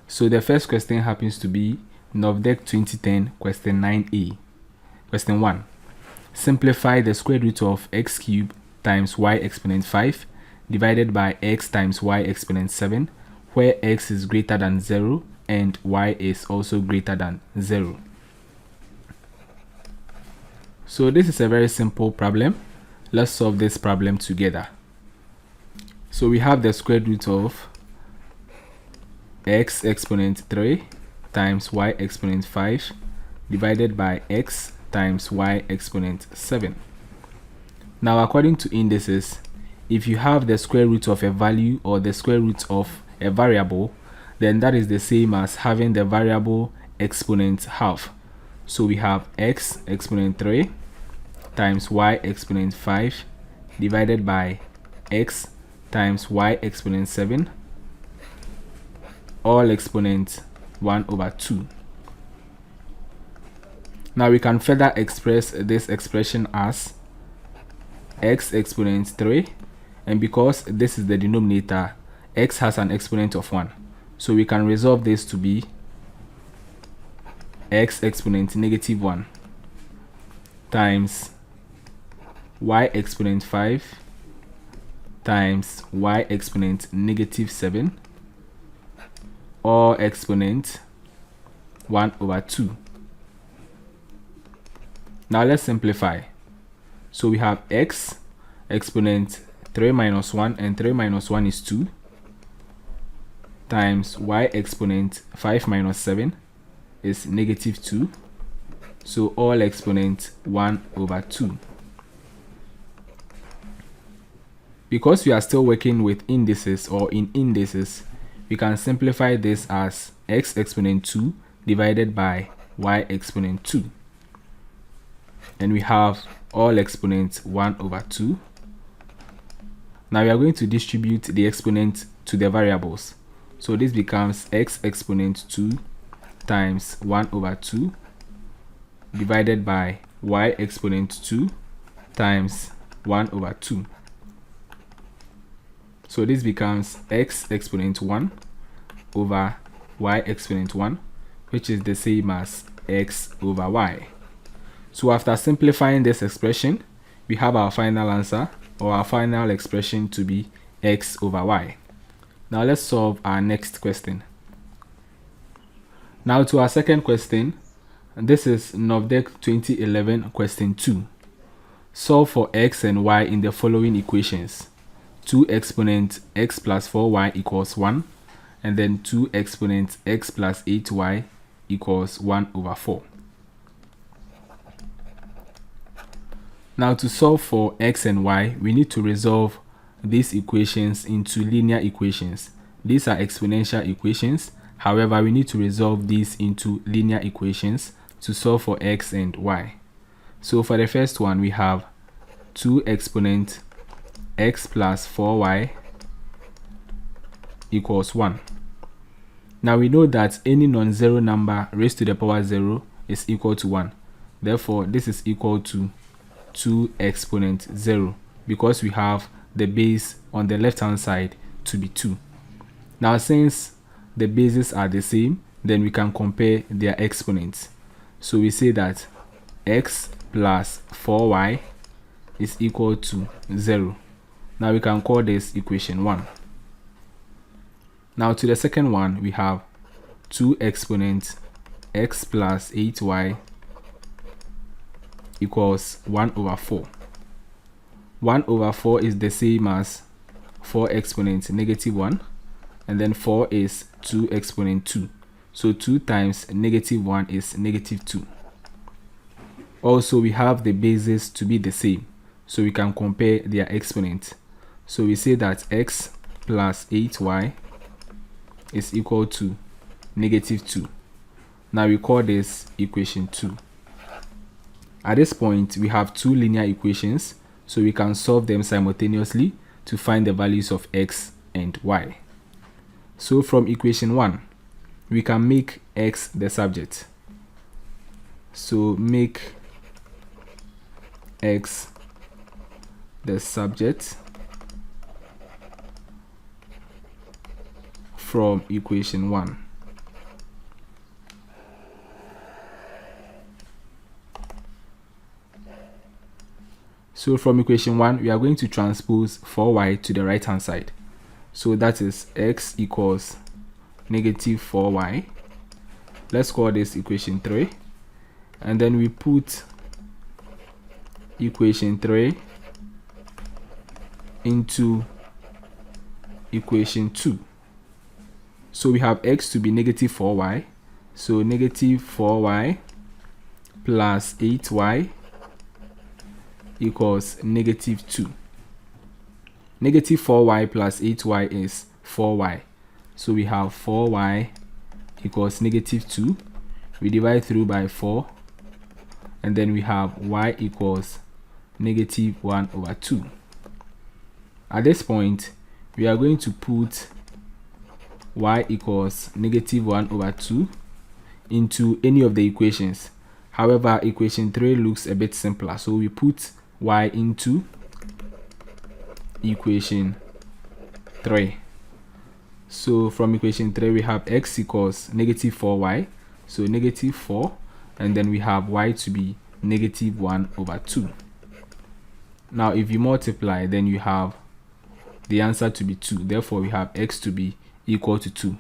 So the first question happens to be NOVDEC 2010 question 9a. Question 1. Simplify the square root of x cubed times y exponent 5 divided by x times y exponent 7, where x is greater than 0 and y is also greater than 0. So this is a very simple problem. Let's solve this problem together. So we have the square root of x exponent 3 times y exponent 5 divided by x times y exponent 7. Now, according to indices, if you have the square root of a value or the square root of a variable, then that is the same as having the variable exponent half. So we have x exponent 3 times y exponent 5 divided by x times y exponent 7, all exponent 1 over 2. Now we can further express this expression as x exponent 3, and because this is the denominator, x has an exponent of 1, so we can resolve this to be x exponent negative 1 times y exponent 5 times y exponent negative 7, or exponent 1 over 2. Now let's simplify. So we have x exponent 3 minus 1, and 3 minus 1 is 2, times y exponent 5 minus 7 is negative 2, so all exponent 1 over 2. Because we are still working with indices or in indices, we can simplify this as x exponent 2 divided by y exponent 2. And we have all exponents 1 over 2. Now we are going to distribute the exponent to the variables. So this becomes x exponent 2 times 1 over 2 divided by y exponent 2 times 1 over 2. So this becomes x exponent 1 over y exponent 1, which is the same as x over y. So after simplifying this expression, we have our final answer, or our final expression, to be x over y. Now let's solve our next question. Now to our second question. This is NOVDEC 2011 question 2. Solve for x and y in the following equations. 2 exponent x plus 4y equals 1, and then 2 exponent x plus 8y equals 1 over 4. Now to solve for x and y, we need to resolve these equations into linear equations. These are exponential equations. However, we need to resolve these into linear equations to solve for x and y. So for the first one, we have 2 exponent x plus 4y equals 1. Now we know that any non-zero number raised to the power 0 is equal to 1. Therefore, this is equal to 2 exponent 0, because we have the base on the left hand side to be 2. Now since the bases are the same, then we can compare their exponents. So we say that x plus 4y is equal to 0. Now we can call this equation 1. Now to the second one, we have 2 exponent x plus 8y equals 1 over 4. 1 over 4 is the same as 4 exponent negative 1, and then 4 is 2 exponent 2. So 2 times negative 1 is negative 2. Also, we have the bases to be the same, so we can compare their exponents. So we say that x plus 8y is equal to negative 2. Now we call this equation 2. At this point, we have two linear equations, so we can solve them simultaneously to find the values of x and y. So from equation 1, we can make x the subject. So make x the subject from equation 1. So from equation 1, we are going to transpose 4y to the right hand side. So that is x equals negative 4y. Let's call this equation 3. And then we put equation 3 into equation 2. So we have x to be negative 4y. So negative 4y plus 8y equals negative 2. Negative 4y plus 8y is 4y. So we have 4y equals negative 2. We divide through by 4. And then we have y equals negative 1 over 2. At this point, we are going to put y equals negative 1 over 2 into any of the equations. However, equation 3 looks a bit simpler. So we put y into equation 3. So from equation 3, we have x equals negative 4y. So negative 4. And then we have y to be negative 1 over 2. Now, if you multiply, then you have the answer to be 2. Therefore, we have x to be equal to 2.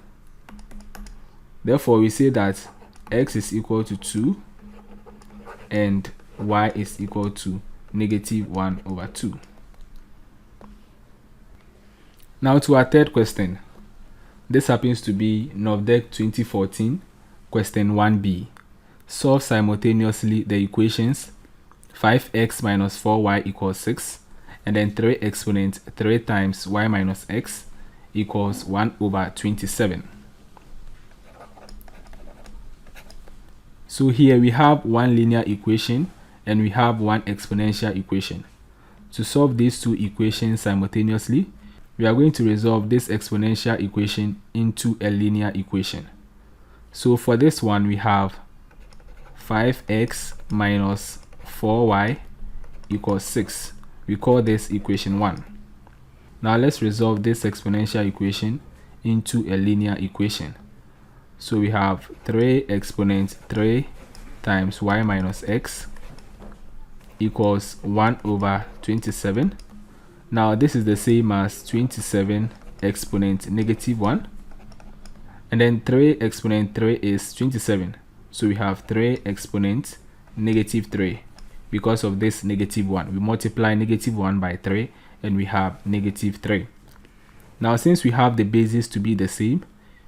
Therefore, we say that x is equal to 2 and y is equal to negative 1 over 2. Now to our third question. This happens to be NOVDEC 2014 question 1b. Solve simultaneously the equations 5x minus 4y equals 6 and then 3 exponent 3 times y minus x equals 1 over 27. So here we have one linear equation and we have one exponential equation. To solve these two equations simultaneously, we are going to resolve this exponential equation into a linear equation. So for this one, we have 5x minus 4y equals 6. We call this equation 1. Now let's resolve this exponential equation into a linear equation. So we have 3 exponent 3 times y minus x equals 1 over 27. Now this is the same as 27 exponent negative 1. And then 3 exponent 3 is 27. So we have 3 exponent negative 3 because of this negative 1. We multiply negative 1 by 3 and we have negative 3. Now since we have the bases to be the same,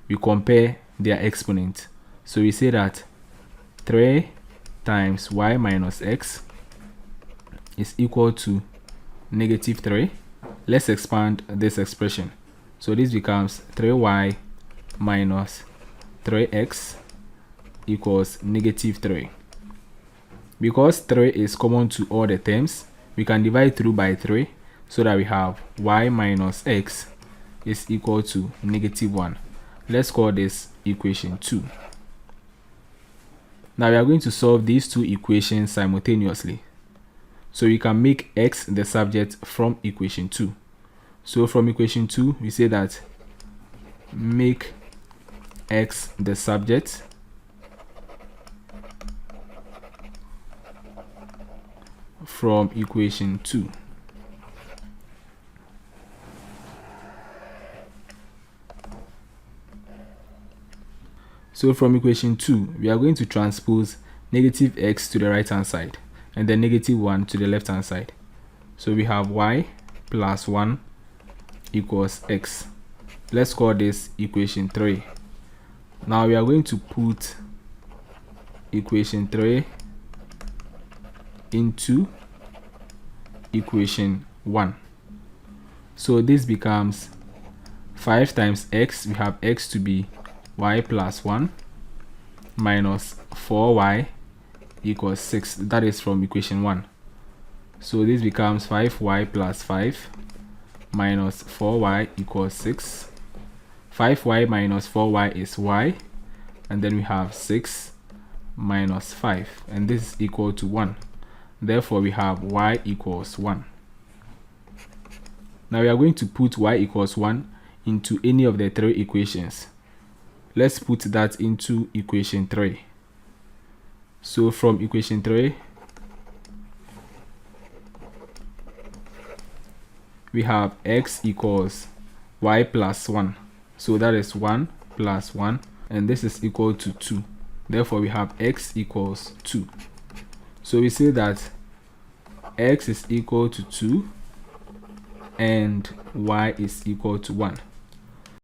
we compare their exponent. So we say that 3 times y minus x is equal to negative 3. Let's expand this expression. So this becomes 3y minus 3x equals negative 3. Because 3 is common to all the terms, we can divide through by 3 so that we have y minus x is equal to negative 1. Let's call this equation 2. Now we are going to solve these two equations simultaneously. So we can make x the subject from equation 2. So from equation 2, we say that make x the subject from equation 2. So from equation 2, we are going to transpose negative x to the right hand side and then negative 1 to the left hand side. So we have y plus 1 equals x. Let's call this equation 3. Now we are going to put equation 3 into equation 1. So this becomes 5 times x. We have x to be y plus 1 minus 4y equals 6. That is from equation 1. So this becomes 5y plus 5 minus 4y equals 6. 5y minus 4y is y. And then we have 6 minus 5. And this is equal to 1. Therefore, we have y equals 1. Now we are going to put y equals 1 into any of the 3 equations. Let's put that into equation 3. So from equation 3, we have x equals y plus 1. So that is 1 plus 1, and this is equal to 2. Therefore, we have x equals 2. So we say that x is equal to 2 and y is equal to 1.